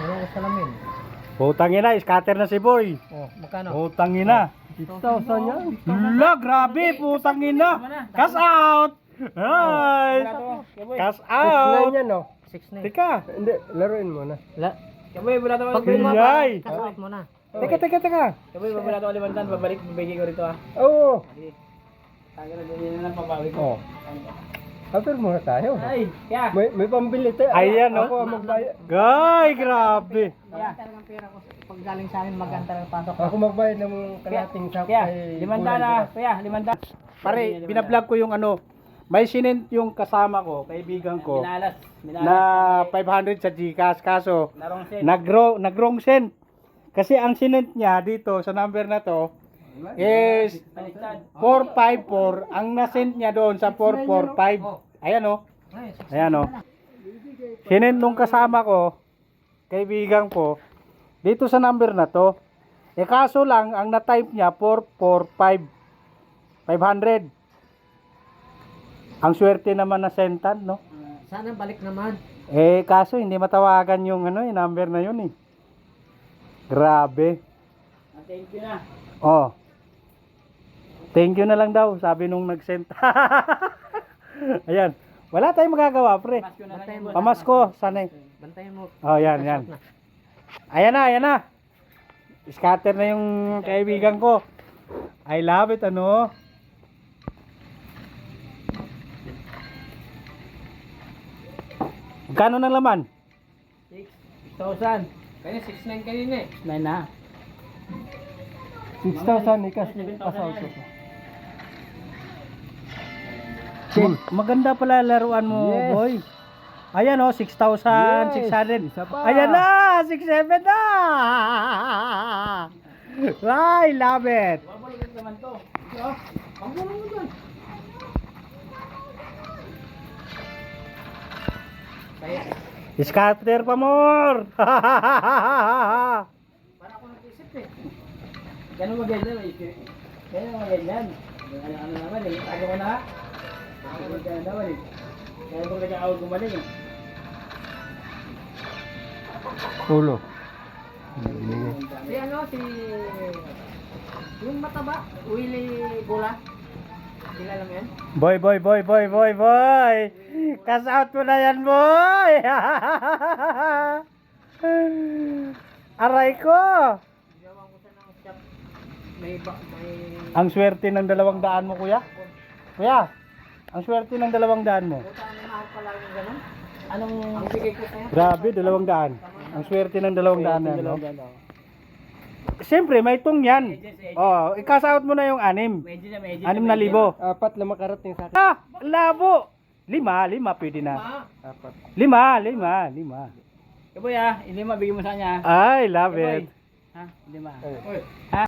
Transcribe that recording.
Ano salamin? Putang ina, scatter na si Boy. Oh, magkano? Putang ina. 6,000 yan. La, grabe, putang ina. Cash out. Ay. Cash 6,900 out. yan, no? 6 na. Teka. Hindi, laruin mo na. Kaboy, wala to. Pag Yay. kasawit mo na. Teka. Kaboy, wala to limantan. Babalik, babigay ko rito ah. Oo. Taga na ganyan na lang pabawi ko. Oh. After muna tayo. Ay, kaya. May pambili tayo. Ayan, no? Ako ang magbayad. Gay, grabe. Kaya talagang pera ko. Pag galing sa amin, maganda ng pasok. Ako magbayad ng kalating sak. Kaya, limanda na. Kaya, limanda. Pare, binablog ko yung ano. May sinend yung kasama ko, kaibigan ko, Minalas. na 500 sa GCash. Kaso, Larong set. nag-wrong send. Kasi ang sinend niya dito sa number na to is Baliktad. 454. Ang nasend niya doon sa 445. Ayan o. Ayan o. Sinend nung kasama ko, kaibigan ko, dito sa number na to. Eh kaso lang, ang na-type niya 445. 500. Ang swerte naman na sentan, no? Sana balik naman. Eh kaso hindi matawagan yung ano, yung number na yun eh. Grabe. Thank you na. Oh. Thank you na lang daw, sabi nung nag-send. Ayan. Wala tayong magagawa, pre. Pasko na lang yung boss. Pamasko, sanay. Bantayan mo. Oh, yan. Ayan na. Scatter na yung kaibigan ko. I love it, ano? Magkano ng laman? 6,000. Kaya 6,900 kanina eh. 9 na. 6,000 ikas. Assault ko. Maganda pala laruan mo, Yes. boy. Ayan oh, 6,600. Yes, isa pa. Ayan na, 6,700 na. I love it. Babalik naman to. Ito oh. Panggulang mo dun. Kaya, Scatter pa more. para ako nag-isip eh. Ganun maganda eh. Ganun maganda. Ano naman eh. Tago ko na ha. Ako maganda naman eh. Kaya kung nag-aawag gumaling eh. Ulo. Si ano, yung mataba, Willie Bola. Kilala mo yan? Boy. Cash out mo na yan, boy. Aray ko. Gawang ko siya ng shop. May Ang swerte ng 200 mo, kuya. Kuya, ang swerte ng 200 mo. Puta, ang mahal pala yung gano'n. Anong ang bigay ko sa'yo? Grabe, 200. Ang swerte ng 200 na, no? Siyempre, may tung yan. Oh, i-cash out mo na yung 6. Medyo na, medyo 6,000. 4 na makarating sa akin. Ah, labo. 5 pwede na. 4. 5. Kaboy ah, hindi mabigyan mo sa kanya. I love Kaboy. it. Ha? Hindi ma. Ayun. Ha?